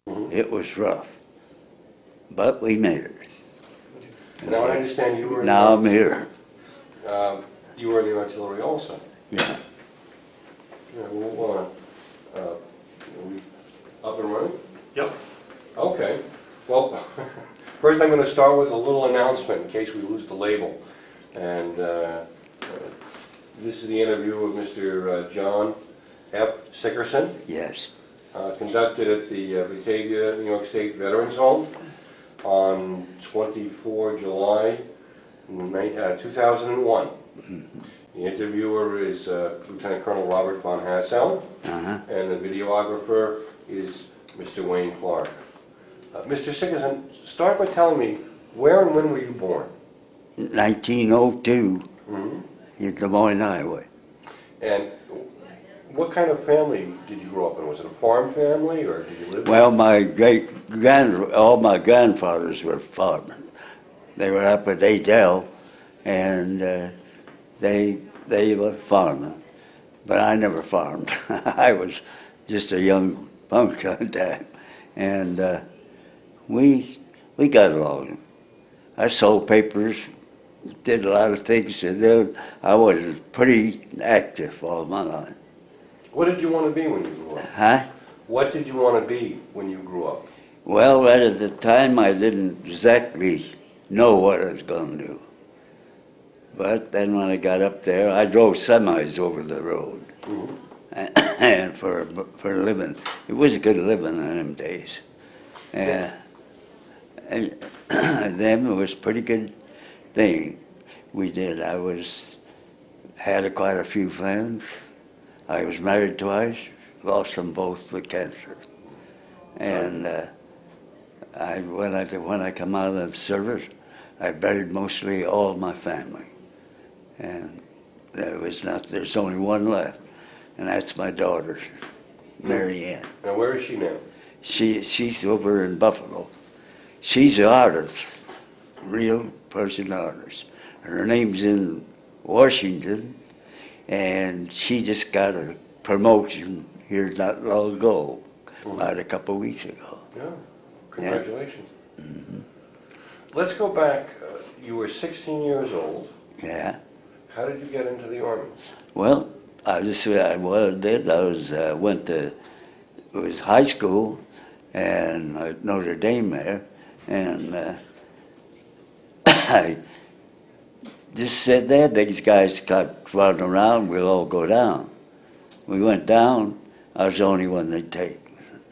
It was rough, but we made it. Now I understand you were in Now I'm the, here. you were in the artillery also. Yeah. Yeah, we'll, are we up and running? Yep. Okay. Well, first I'm going to start with a little announcement in case we lose the label. And this is the interview of Mr. John F. Sickerson, Yes. conducted at the Batavia, New York State Veterans Home on 24 July 2001. The interviewer is Lieutenant Colonel Robert von Hassel, and the videographer is Mr. Wayne Clark. Mr. Sickerson, start by telling me, where and when were you born? 1902 in Des Moines, Iowa. And what kind of family did you grow up in? Was it a farm family, or did you live? Well, all my grandfathers were farmers. They were up at Adel, and they were farming. But I never farmed. I was just a young punk at that, and we got along. I sold papers, did a lot of things, and I was pretty active all my life. What did you want to be when you grew up? Huh? What did you want to be when you grew up? Well, right at the time, I didn't exactly know what I was going to do. But then when I got up there, I drove semis over the road. And for a living. It was a good living in them days. And then it was a pretty good thing we did. Had quite a few friends. I was married twice, lost them both with cancer. And when I come out of the service, I buried mostly all my family. And there's only one left, and that's my daughter, Mary Ann. Now, where is she now? She's over in Buffalo. She's an artist, real person artist. Her name's in Washington, and she just got a promotion here not long ago, about a couple of weeks ago. Yeah, congratulations. Let's go back. You were 16 years old. Yeah. How did you get into the Army? Well, it was high school, and at Notre Dame there, and I just said there, these guys got running around, we'll all go down. We went down, I was the only one they'd take.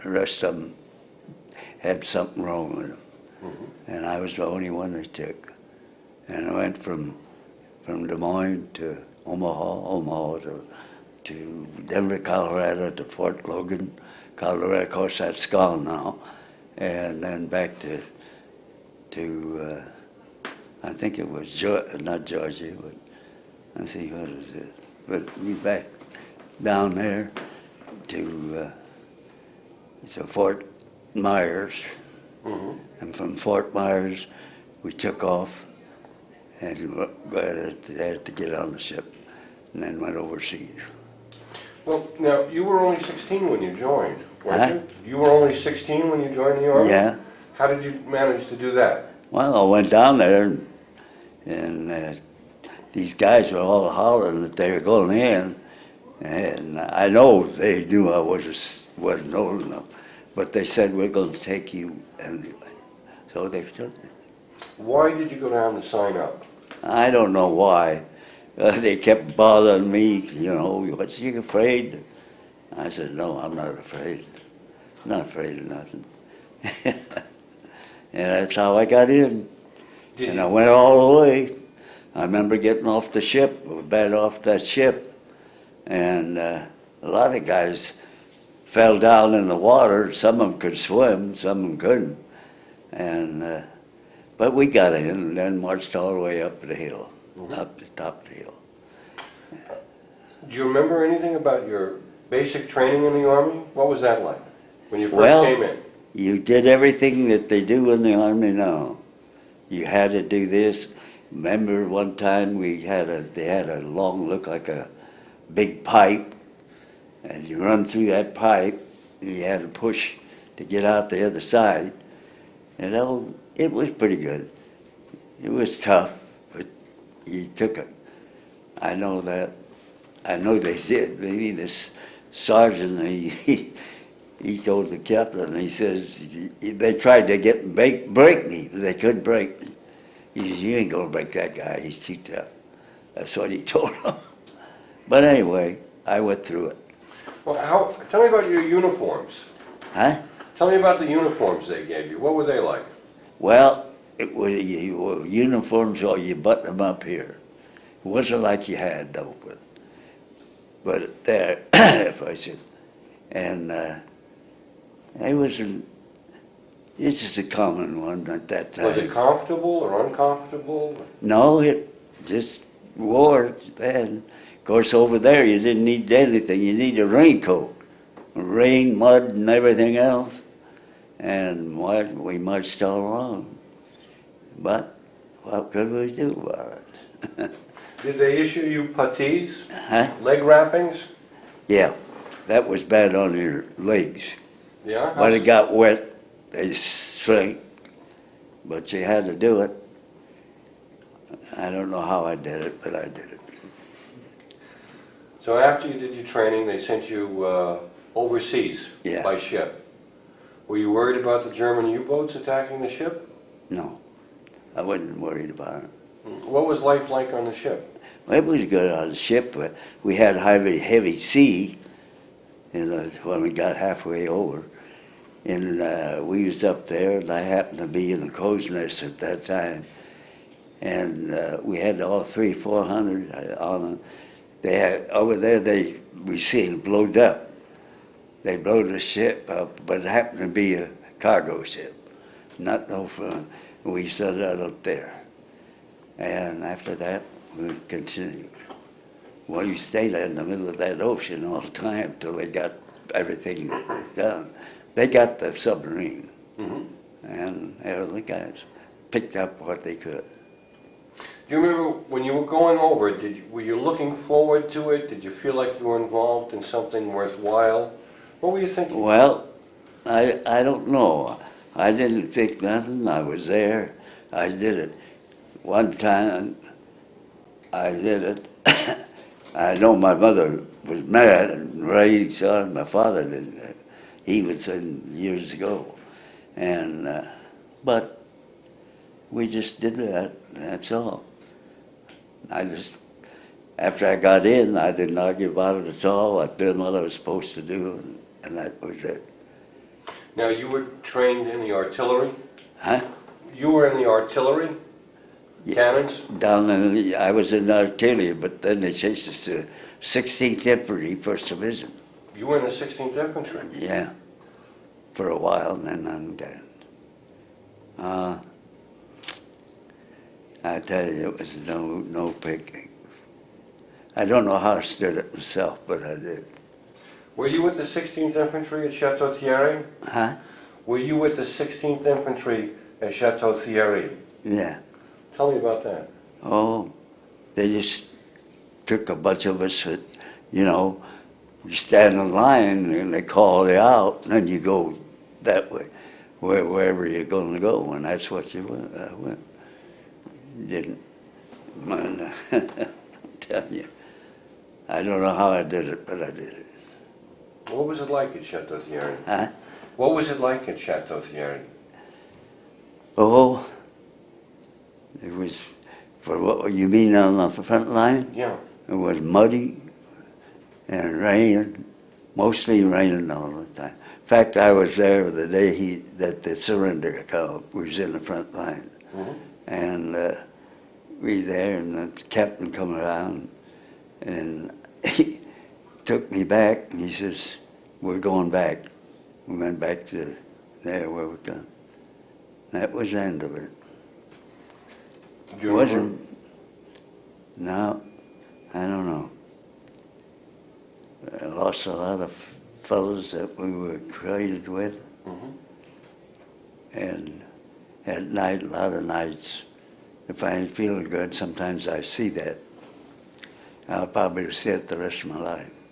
The rest of them had something wrong with them. And I was the only one they took. And I went from Des Moines to Omaha to Denver, Colorado, to Fort Logan, Colorado. Of course, that's gone now. And then back to I think it was not Georgia, but let's see, what is it? But we back down there to Fort Myers. And from Fort Myers, we took off and had to get on the ship, and then went overseas. Well, now, you were only 16 when you joined, weren't you? You were only 16 when you joined the Army? Yeah. How did you manage to do that? Well, I went down there, and these guys were all hollering that they were going in, and I know they knew I wasn't old enough, but they said, we're going to take you anyway. So they took me. Why did you go down to sign up? I don't know why. They kept bothering me, was you afraid? I said, no, I'm not afraid. I'm not afraid of nothing. And that's how I got in. And I went all the way. I remember getting off the ship, off that ship, and a lot of guys fell down in the water. Some of them could swim, some of them couldn't. And but we got in and then marched all the way up the hill, up the top of the hill. Do you remember anything about your basic training in the Army? What was that like when you first came in? You did everything that they do in the Army now. You had to do this. Remember one time they had a long, look like a big pipe, and you run through that pipe, and you had to push to get out the other side. And it was pretty good. It was tough, but you took it. I know that. I know they did. Maybe this sergeant, he told the captain, he says, they tried to break me, but they couldn't break me. He says, you ain't gonna break that guy, he's too tough. That's what he told him. But anyway, I went through it. Well, tell me about your uniforms. Huh? Tell me about the uniforms they gave you. What were they like? Well, it was uniforms, or you button them up here. It wasn't like you had though, but there, if I said, and this is a common one at that time. Was it comfortable or uncomfortable? No, it just wore it then. Of course, over there you didn't need anything. You need a raincoat, rain, mud, and everything else. And we marched all along. But what could we do about it? Did they issue you puttees? Huh? Leg wrappings? Yeah, that was bad on your legs. Yeah? When it got wet, they shrink, but you had to do it. I don't know how I did it, but I did it. So after you did your training, they sent you overseas by ship. Were you worried about the German U-boats attacking the ship? No, I wasn't worried about it. What was life like on the ship? Well, it was good on the ship, but we had heavy sea when we got halfway over. And we was up there, and I happened to be in the crow's nest at that time. And we had all 400 on them. They had, over there, we seen it blowed up. They blew the ship up, but it happened to be a cargo ship. Not no fun. We set that up there. And after that, we continued. Well, you stayed in the middle of that ocean all the time till they got everything done. They got the submarine, and the guys picked up what they could. Do you remember when you were going over it, were you looking forward to it? Did you feel like you were involved in something worthwhile? What were you thinking? Well, I don't know. I didn't think nothing. I was there. I did it. One time, I did it. I know my mother was mad and raised on. My father didn't. He was in years ago, and but we just did that. That's all. After I got in, I didn't argue about it at all. I did what I was supposed to do, and that was it. Now, you were trained in the artillery? Huh? You were in the artillery? Yeah. Cannons? I was in artillery, but then they changed us to 16th Infantry, 1st Division. You were in the 16th Infantry? Yeah, for a while, and then I'm done. I tell you, it was no picnic. I don't know how I stood it myself, but I did. Were you with the 16th Infantry at Chateau Thierry? Huh? Were you with the 16th Infantry at Chateau Thierry? Yeah. Tell me about that. Oh, they just took a bunch of us that, you stand in line and they call you out, and then you go that way, wherever you're going to go, and that's what you went. Didn't. I'm telling you. I don't know how I did it, but I did it. What was it like at Chateau Thierry? Huh? What was it like at Chateau Thierry? Oh, it was, for what you mean on the front line? Yeah. It was muddy and raining, mostly raining all the time. In fact, I was there the day that the surrender was in the front line. And we there, and the captain come around, and he took me back, and he says, we're going back. We went back to there where we're going. That was the end of it. Do you remember? No, I don't know. I lost a lot of fellows that we were traded with. And at night, a lot of nights, if I ain't feeling good, sometimes I see that. I'll probably see it the rest of my life.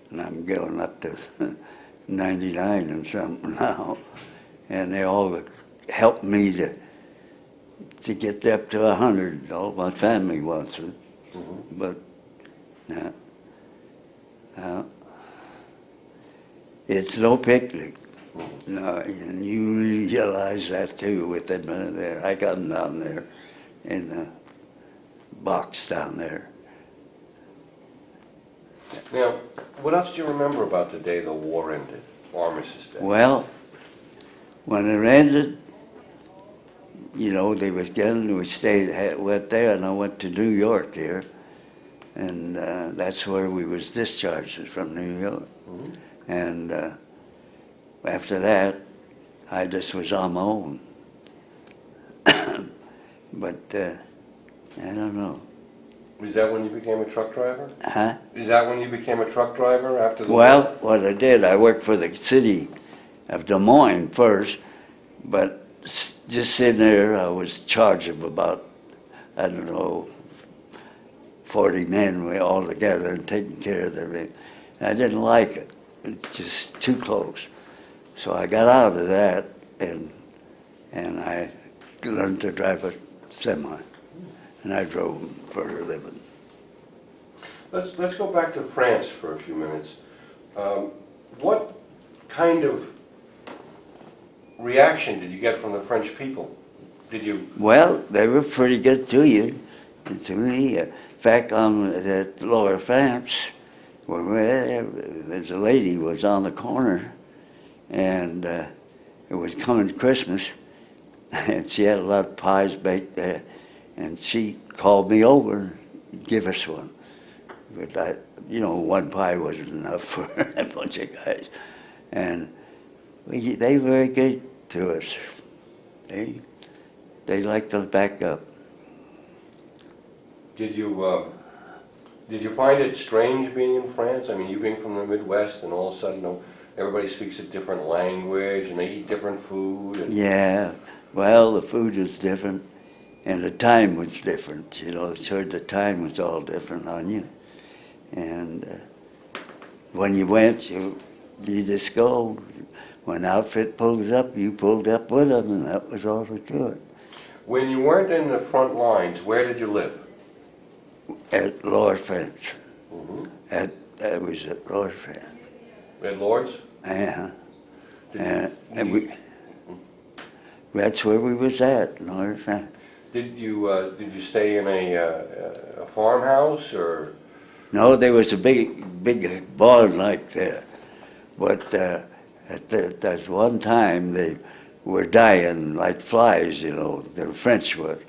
And I'm going up to 99 and something now, and they all helped me to get up to 100. All my family wants it, but no, it's no picnic. No, and you realize that too with them there. I got them down there in the box down there. Now, what else do you remember about the day the war ended, Armistice Day? Well, when it ended, they was getting, went there, and I went to New York here, and that's where we was discharged from New York. And after that, I just was on my own. But I don't know. Is that when you became a truck driver? Huh? Is that when you became a truck driver after the war? Well, what I did, I worked for the city of Des Moines first, but just sitting there, I was charged of about, 40 men all together and taking care of everything. I didn't like it. It's just too close. So I got out of that, and I learned to drive a semi, and I drove for a living. Let's go back to France for a few minutes. What kind of reaction did you get from the French people? Did you? Well, they were pretty good to you, and to me. In fact, on that Lower France, where there's a lady was on the corner, and it was coming Christmas, and she had a lot of pies baked there, and she called me over and give us one. But one pie wasn't enough for a bunch of guys, and they were very good to us. They liked to back up. Did you find it strange being in France? I mean, you being from the Midwest, and all of a sudden, everybody speaks a different language, and they eat different food. And Yeah, well, the food was different, and the time was different. Sure, the time was all different on you. And when you went, you just go. When outfit pulls up, you pulled up with them, and that was all there to it. When you weren't in the front lines, where did you live? At Lower France. That was at Lower France. At Lord's? Yeah. And that's where we was at, Lower France. Did you stay in a farmhouse or? No, there was a big barn like there, but at that one time they were dying like flies, the French were.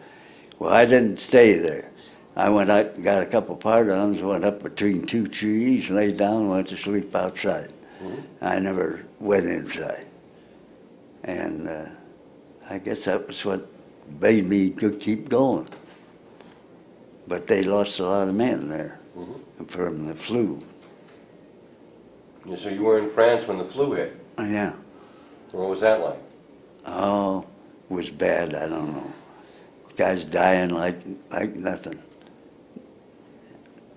Well, I didn't stay there. I went out, got a couple pardons, went up between two trees, laid down, and went to sleep outside. I never went inside. And I guess that was what made me keep going. But they lost a lot of men there from the flu. Yeah, so you were in France when the flu hit. Yeah. What was that like? Oh, it was bad, I don't know. Guys dying like nothing.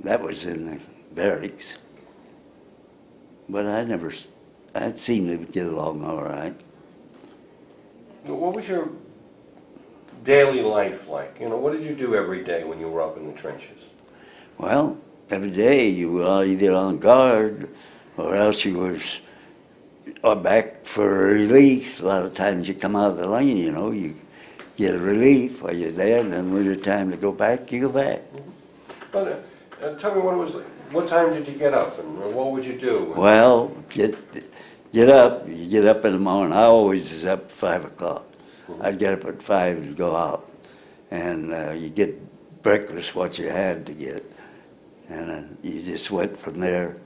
That was in the barracks. But I seemed to get along all right. What was your daily life like? What did you do every day when you were up in the trenches? Well, every day you were either on guard or else you was back for a release. A lot of times you come out of the lane, you get a relief while you're there, and then when it's time to go back, you go back. But tell me what it was like. What time did you get up, and what would you do? Well, get up. You get up in the morning. I always was up at 5 o'clock. I'd get up at 5 and go out, and you get breakfast, what you had to get, and you just went from there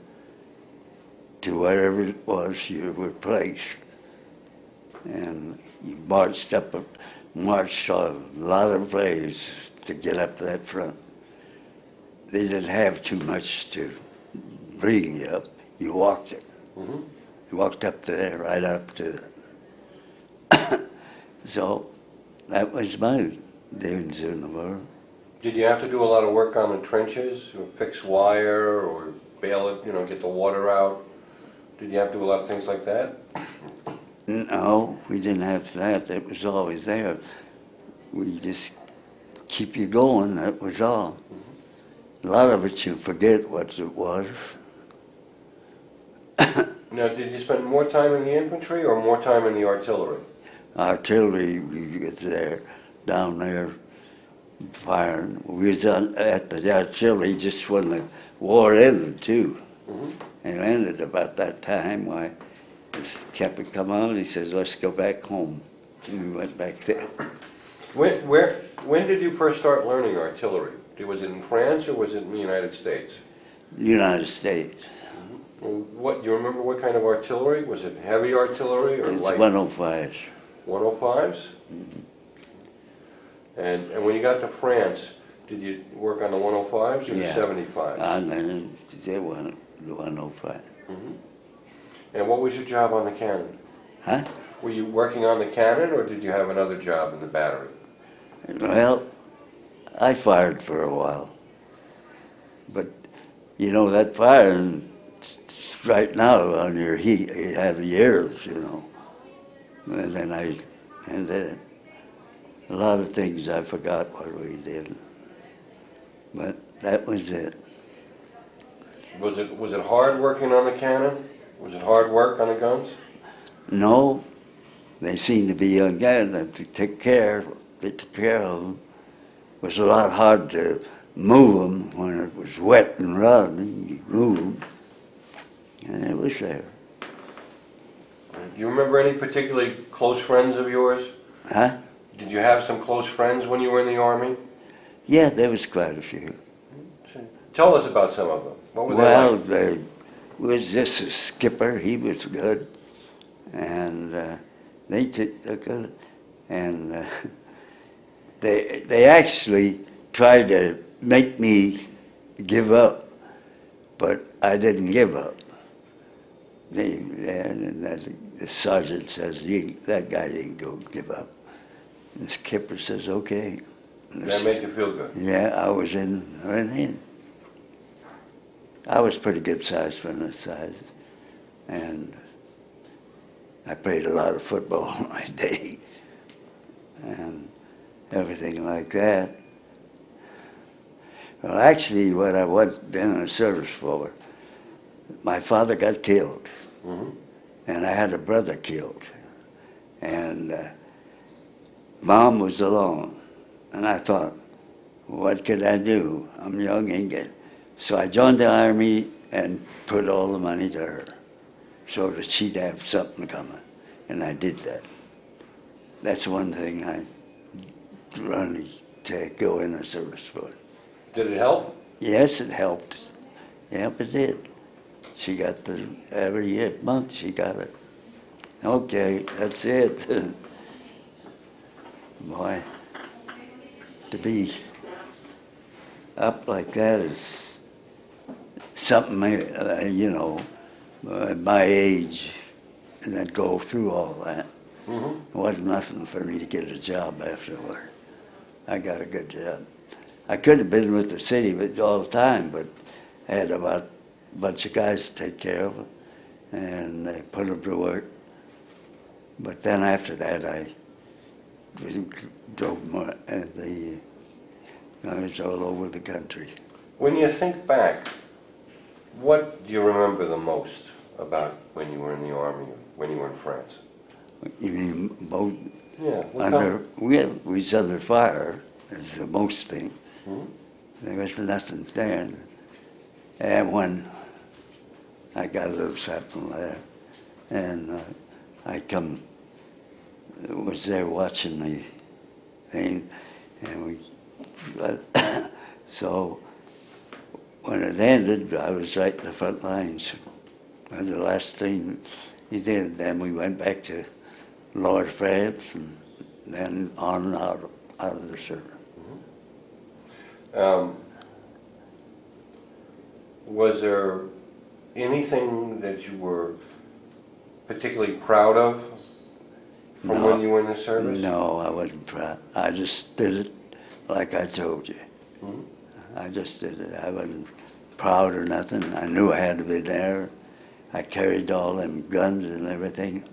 to wherever it was you were placed, and you marched a lot of ways to get up to that front. They didn't have too much to bring you up. You walked it. You walked up to there, right up to it. So that was my doings in the world. Did you have to do a lot of work on the trenches, or fix wire, or bail it, get the water out? Did you have to do a lot of things like that? No, we didn't have that. It was always there. We just keep you going, that was all. A lot of it you forget what it was. Now, did you spend more time in the infantry or more time in the artillery? Artillery, we was there, down there, firing. We was at the artillery just when the war ended, too. It ended about that time. Why, this captain come out, he says, let's go back home. And we went back there. When did you first start learning artillery? Was it in France or was it in the United States? United States. What, do you remember what kind of artillery? Was it heavy artillery or It's light? 105s. 105s? And when you got to France, did you work on the 105s or the 75s? And then they went the 105. And what was your job on the cannon? Huh? Were you working on the cannon or did you have another job in the battery? Well, I fired for a while. But, you know, that firing, right now on your heat, you have years, you know. And then a lot of things I forgot what we did. But that was it. Was it hard working on the cannon? Was it hard work on the guns? No, they seemed to be young guys that they took care of them. It was a lot hard to move them when it was wet and ruddy. You move them, and it was there. Do you remember any particularly close friends of yours? Huh? Did you have some close friends when you were in the Army? Yeah, there was quite a few. Tell us about some of them. What were Well, they like? there was this skipper. He was good, and they took good, and they actually tried to make me give up, but I didn't give up. The sergeant says, that guy ain't going to give up. And the skipper says, okay. That made you feel good? Yeah, I was in. I was pretty good size for the size, and I played a lot of football in my day, and everything like that. Well, actually, what I went in the service for, my father got killed, and I had a brother killed, and Mom was alone, and I thought, what could I do? I'm young, ain't good. So I joined the Army and put all the money to her so that she'd have something coming, and I did that. That's one thing I really to go in the service for. Did it help? Yes, it helped. Yep, it did. She got every month she got it. Okay, that's it. Boy, to be up like that is something, you know, at my age, and I'd go through all that. It wasn't nothing for me to get a job afterward. I got a good job. I could have been with the city all the time, but I had about a bunch of guys to take care of them, and they put them to work. But then after that, I drove more, I was all over the country. When you think back, what do you remember the most about when you were in the Army, when you were in France? You mean both? Yeah. We was under fire, is the most thing. There was nothing there. And when I got a little something there, and I was there watching the thing, and so when it ended, I was right in the front lines. That was the last thing he did. Then we went back to Lower France, and then on out of the service. Was there anything that you were particularly proud of from when you were in the service? No, I wasn't proud. I just did it like I told you. I just did it. I wasn't proud or nothing. I knew I had to be there, I carried all them guns and everything.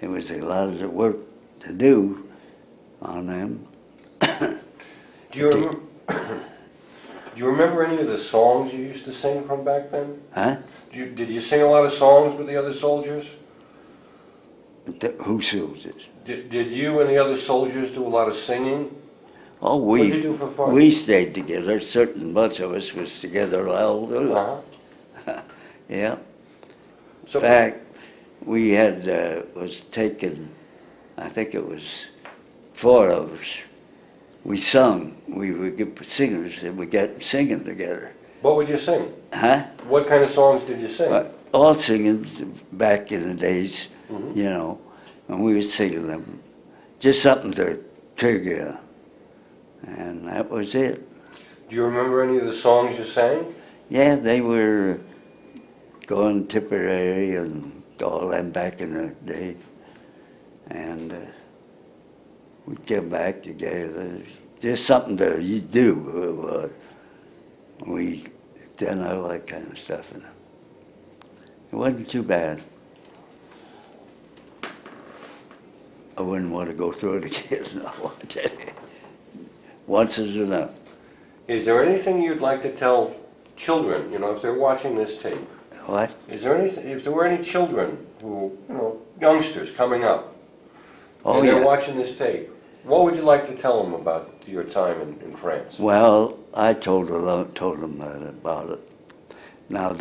It was a lot of work to do on them. Do you remember, do you remember any of the songs you used to sing from back then? Huh? Did you sing a lot of songs with the other soldiers? Who soldiers? Did you and the other soldiers do a lot of singing? Oh, What did you do for fun? we stayed together. A certain bunch of us was together all the Uh-huh. Yeah. In So, fact, we had was taken. I think it was 4 of us. We sung. We were good singers, and we got singing together. what would you sing? Huh? What kind of songs did you sing? All singing back in the days, Mhm. you know, and we were singing them. Just something to trigger you. And that was it. Do you remember any of the songs you sang? Yeah, they were going Tipperary and all them back in the day. And we came back together. Just something that you do. We done all that kind of stuff. And it wasn't too bad. I wouldn't want to go through it again. No, I tell you. Once is enough. Is there anything you'd like to tell children, you know, if they're watching this tape? What? Is there anything, if there were any children who, you know, youngsters coming up, Oh, and they're yeah. watching this tape, what would you like to tell them about your time in France? Well, I told them about it. Now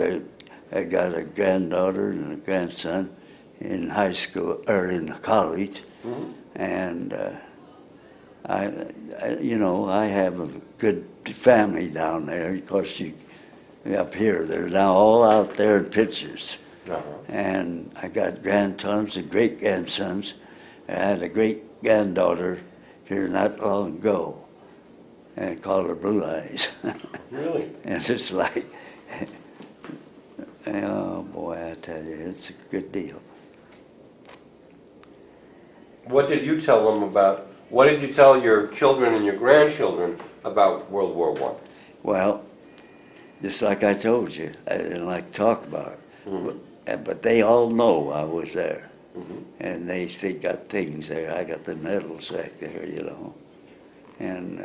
I got a granddaughter and a grandson in high school or in college, Mhm. and you know, I have a good family down there. Of course, up here, they're now all out there in pictures. Uh-huh. And I got grandsons and great grandsons. I had a great granddaughter here not long ago, and I called her Blue Eyes. Really? And it's like, oh boy, I tell you, it's a good deal. What did you tell them about, what did you tell your children and your grandchildren about World War I? Well, just like I told you, I didn't like to talk about it. But they all know I was there. Mhm. And they got things there. I got the medals back there, you know. And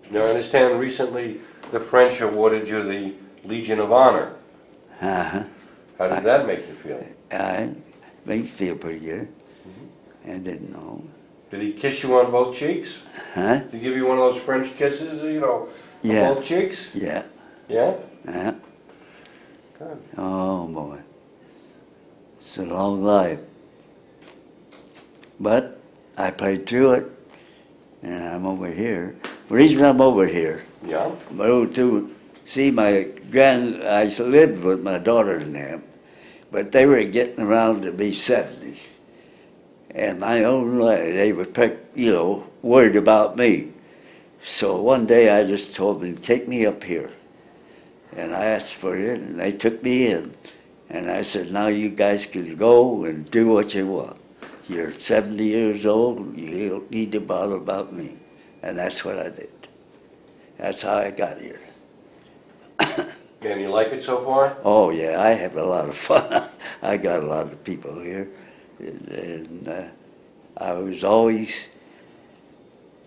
Now, I understand recently the French awarded you the Legion of Honor. uh-huh. How did that make you feel? I made me feel pretty good. I didn't know. Did he kiss you on both cheeks? Huh? Did he give you one of those French kisses, you know, Yeah. on both cheeks? Yeah. Yeah? Yeah. Good. Oh boy. It's a long life. But I played through it, and I'm over here. The reason I'm over here, Yeah? I lived with my daughter and them, but they were getting around to be 70. And my own lady, they were, worried about me. So one day I just told them, take me up here. And I asked for it, and they took me in. And I said, now you guys can go and do what you want. You're 70 years old, you don't need to bother about me. And that's what I did. That's how I got here. And you like it so far? Oh yeah, I have a lot of fun. I got a lot of people here. And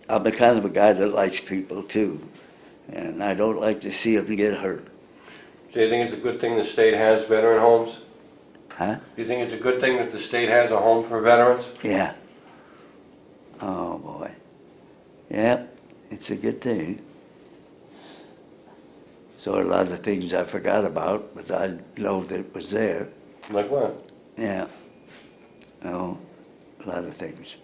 I'm the kind of a guy that likes people too. And I don't like to see them get hurt. So you think it's a good thing the state has veteran homes? Huh? Do you think it's a good thing that the state has a home for veterans? Yeah. Oh boy. Yeah, it's a good thing. So a lot of things I forgot about, but I know that it was there. Like what? Yeah. Oh, a lot of things.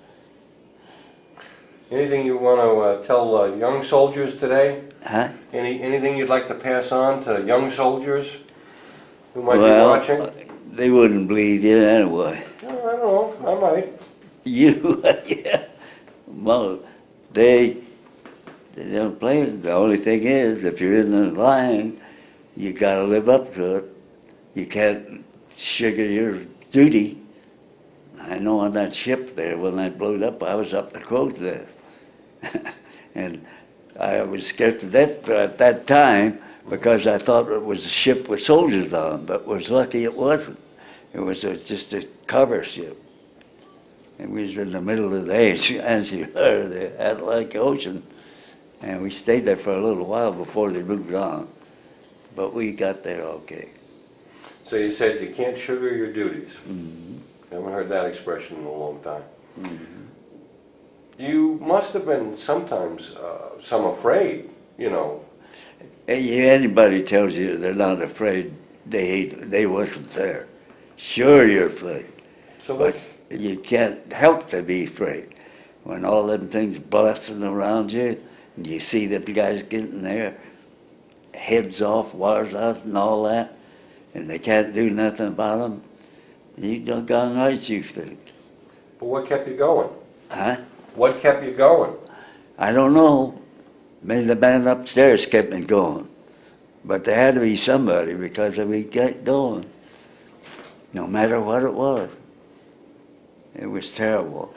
Anything you want to tell young soldiers today? Huh? Anything you'd like to pass on to young soldiers who might be watching? They wouldn't believe you anyway. I don't know, I might. You, yeah. Well, they don't play it. The only thing is, if you're in the line, you gotta live up to it. You can't sugar your duty. I know on that ship there, when I blew it up, I was up the crow's nest. And I was scared to death at that time, because I thought it was a ship with soldiers on, but was lucky it wasn't. It was just a cover ship. It was in the middle of the the Atlantic Ocean, and we stayed there for a little while before they moved on. But we got there okay. So you said you can't sugar your duties. I haven't heard that expression in a long time. You must have been sometimes some afraid, you know. Anybody tells you they're not afraid, they wasn't there. Sure you're afraid, So but what, you can't help to be afraid. When all them things blasting around you, and you see the guys getting their heads off, wires out and all that, and they can't do nothing about them, you don't got nights you think. but what kept you going? Huh? What kept you going? I don't know. Maybe the man upstairs kept me going. But there had to be somebody because we got going. No matter what it was. It was terrible.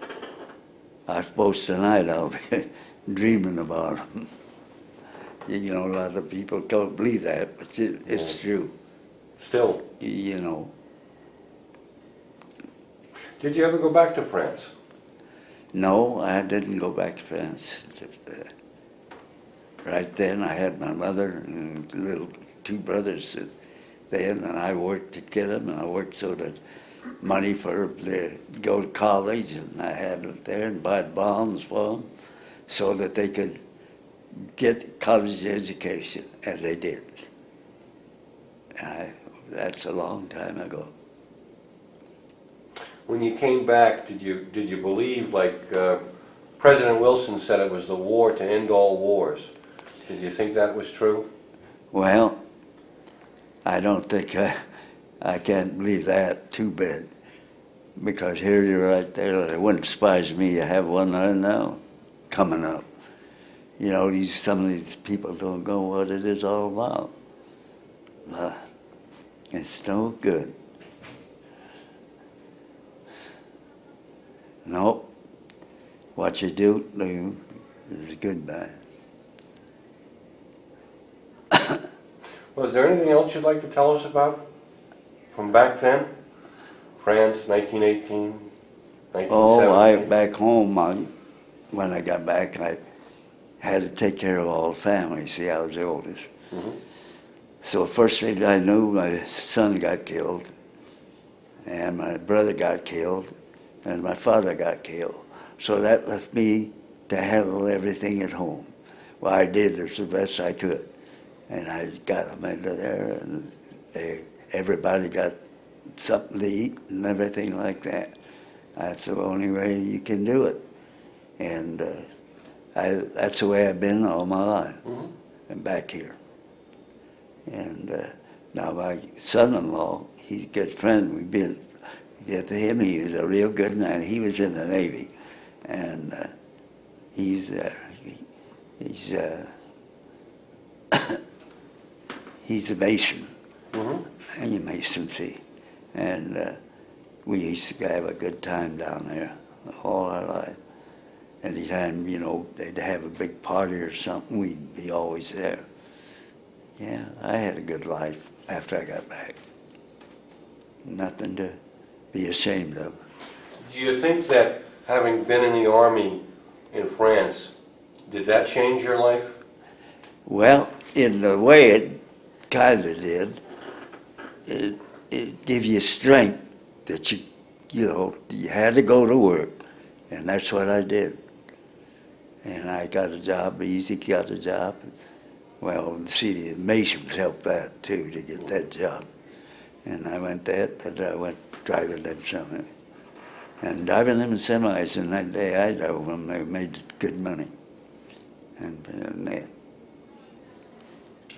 I suppose tonight I'll be dreaming about them. You know, a lot of people don't believe that, but it's true. Still. You know. Did you ever go back to France? No, I didn't go back to France. Right then, I had my mother and little two brothers then, and I worked to get them, and I worked so that money for them to go to college, and I had it there and buy bonds for them so that they could get college education, and they did. That's a long time ago. When you came back, did you believe, like President Wilson said, it was the war to end all wars? Did you think that was true? Well, I don't think I can't believe that too bad, because here you're right there. It wouldn't surprise me to have one right now coming up. You know, some of these people don't know what it is all about. It's no good. Nope. What you do is goodbye. Was there anything else you'd like to tell us about from back then? France, 1918, 1917? Oh, back home, when I got back, I had to take care of all the family. See, I was the oldest. So first thing I knew, my son got killed, and my brother got killed, and my father got killed. So that left me to handle everything at home. Well, I did as the best I could. And I got them into there, and everybody got something to eat and everything like that. That's the only way you can do it. And that's the way I've been all my life, and back here. And now my son-in-law, he's a good friend. We've been to him. He was a real good man. He was in the Navy, and he's a mason, a mason, see. And we used to have a good time down there all our life. Anytime, you know, they'd have a big party or something, we'd be always there. Yeah, I had a good life after I got back. Nothing to be ashamed of. Do you think that having been in the Army in France, did that change your life? Well, in the way it kind of did. It gave you strength that you had to go to work, and that's what I did. And I got a job, easy got a job. Well, see, the Masons helped that too, to get that job. And I went I went driving them semis. And driving them semis, in that day I drove them, they made good money. And Do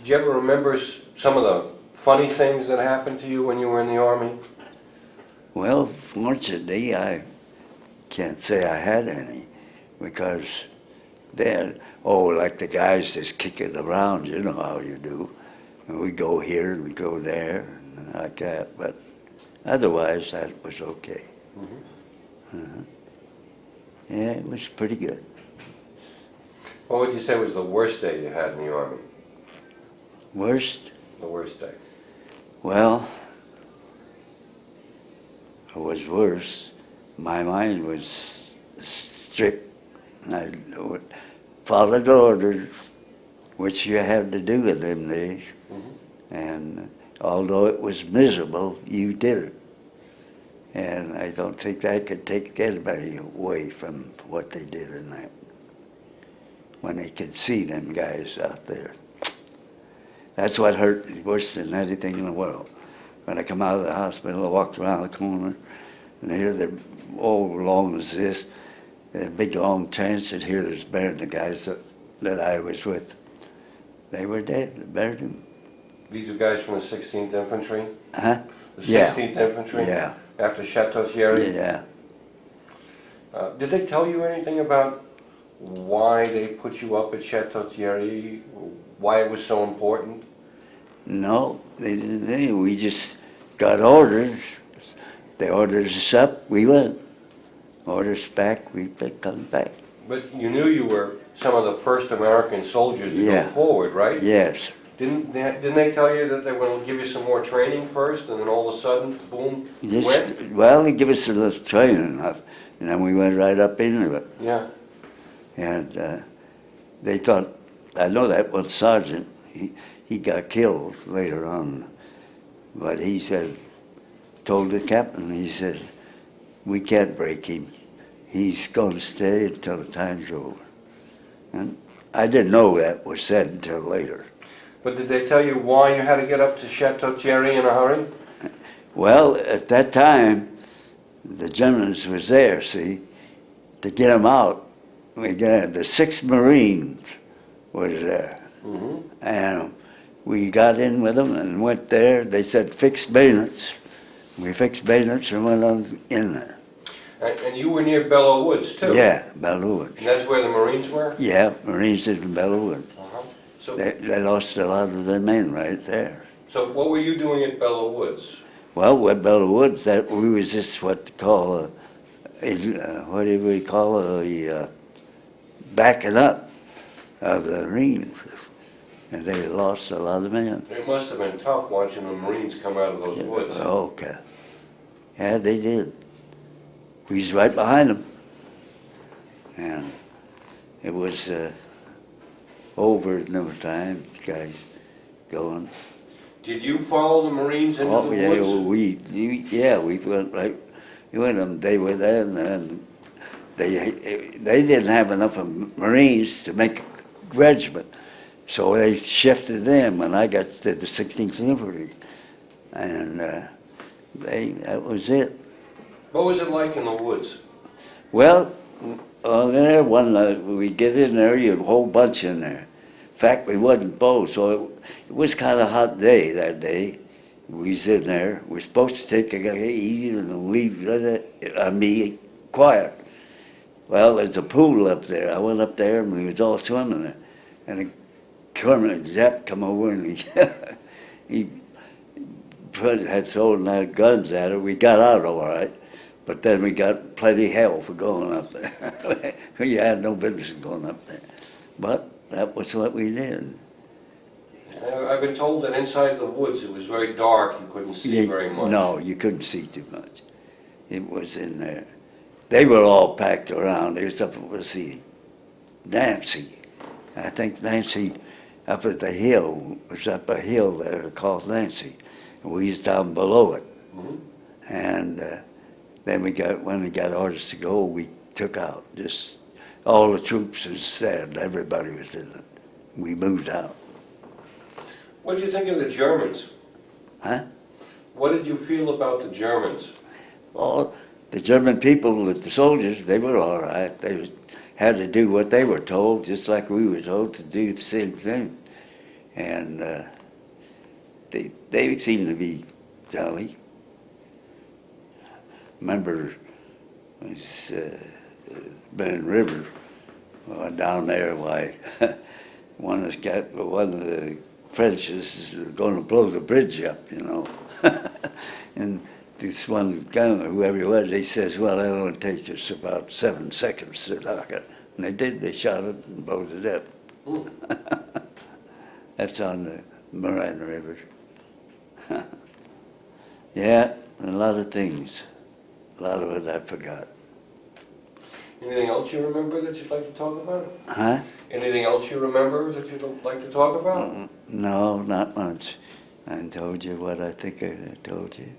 you ever remember some of the funny things that happened to you when you were in the Army? Well, fortunately, I can't say I had any, because like the guys just kicking around, you know how you do. And we go here and we go there and like that, but otherwise that was okay. Yeah, it was pretty good. What would you say was the worst day you had in the Army? Worst? The worst day. Well, it was worse. My mind was strict. I followed orders, which you had to do in them days. Mm-hmm. And although it was miserable, you did it. And I don't think that could take anybody away from what they did in that. When they could see them guys out there. That's what hurt me worse than anything in the world. When I come out of the hospital, I walked around the corner, and here they're all long as this, a big long trench, and here there's buried the guys that I was with. They were dead, they buried them. These are guys from the 16th Infantry? Huh? The Yeah. 16th Infantry? Yeah. After Chateau Thierry? Yeah. Did they tell you anything about why they put you up at Chateau Thierry? Why it was so important? No, they didn't. We just got orders. They ordered us up, we went. Orders back, we come back. But you knew you were some of the first American soldiers to Yeah. go forward, right? Yes. Didn't they tell you that they were going to give you some more training first, and then all of a sudden, boom, you Just, went? well, they give us a little training, and then we went right up into it. Yeah. And they thought, I know that one sergeant, he got killed later on, but he said, told the captain, he said, we can't break him. He's going to stay until the time's over. And I didn't know that was said until later. But did they tell you why you had to get up to Chateau Thierry in a hurry? Well, at that time, the Germans was there, see, to get them out. We got the 6th Marines was there. Mm-hmm. And we got in with them and went there. They said, fix bayonets. We fixed bayonets and went on in there. And you were near Belleau Woods, too? Yeah, Belleau Woods. And that's where the Marines were? Yeah, Marines in Belleau Woods. Uh-huh. So, They lost a lot of their men right there. so what were you doing at Belleau Woods? Well, with Belleau Woods, that we was just what to call what do we call backing up of the Marines, and they lost a lot of men. It must have been tough watching the Marines come out of those woods. Okay. Yeah, they did. We was right behind them, and it was over in no time. Guys going. Did you follow the Marines into Oh the yeah, woods? we went right. We went them. They were there, and they didn't have enough of Marines to make a regiment, so they shifted them. And I got to the 16th Infantry, and that was it. What was it like in the woods? Well, on there we get in there, you have a whole bunch in there. In fact, we wasn't both, so it was kind of a hot day that day. We was in there. We're supposed to take it easy and leave me quiet. Well, there's a pool up there. I went up there and we was all swimming there. And a Colonel Jap come over and he had thrown our guns at her. We got out all right, but then we got plenty hell for going up there. We had no business going up there. But that was what we did. I've been told that inside the woods it was very dark, you couldn't see very much. No, you couldn't see too much. It was in there. They were all packed around. They was up to see Nancy. I think Nancy up at the hill, was up a hill there called Nancy. And we was down below it. Mm-hmm. And then when we got orders to go, we took out. Just all the troops was said, everybody was in it. We moved out. What did you think of the Germans? Huh? What did you feel about the Germans? Well, the German people, the soldiers, they were all right. They had to do what they were told, just like we were told to do the same thing. And they seemed to be jolly. Remember, it was Bend River down there. Why, one of the French is going to blow the bridge up, you know. And this one gunner, whoever he was, he says, well, it'll only take us about 7 seconds to knock it. And they did. They shot it and blew it up. That's on the Miranda River. Yeah, a lot of things. A lot of it I forgot. Anything else you remember that you'd like to talk about? Huh? Anything else you remember that you'd like to talk about? No, not much. I told you what I think I told you.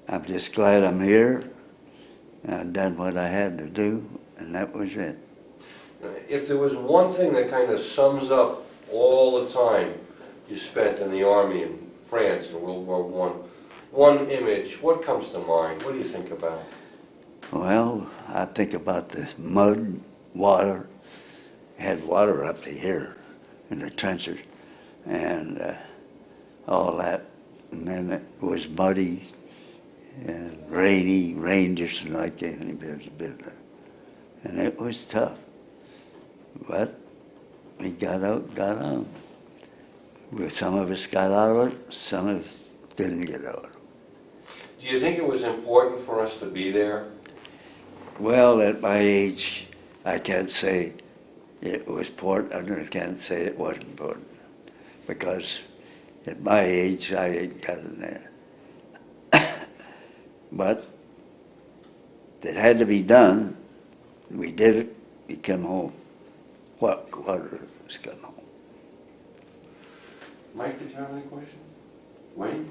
I'm just glad I'm here. I've done what I had to do, and that was it. If there was one thing that kind of sums up all the time you spent in the Army in France in World War I, one image, what comes to mind? What do you think about? Well, I think about the mud, water. Had water up to here in the trenches, and all that. And then it was muddy and rainy, rain just like any business. And it was tough. But we got out, got on. Well, some of us got out of it, some of us didn't get out of it. Do you think it was important for us to be there? Well, at my age, I can't say it was important, I can't say it wasn't important. Because at my age, I ain't got in there. But it had to be done. We did it, we come home. What was come home? Mike, did you have any questions? Wayne?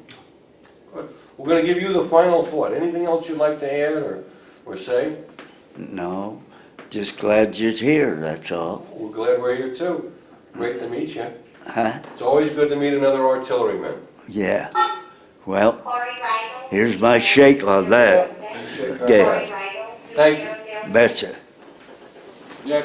Good. We're going to give you the final thought. Anything else you'd like to add or say? No, just glad you're here, that's all. We're glad we're here too. Great to meet you. Huh? It's always good to meet another artilleryman. Yeah. Well, here's my shake on that. Yeah. Yeah, Thank you. betcha. Yeah.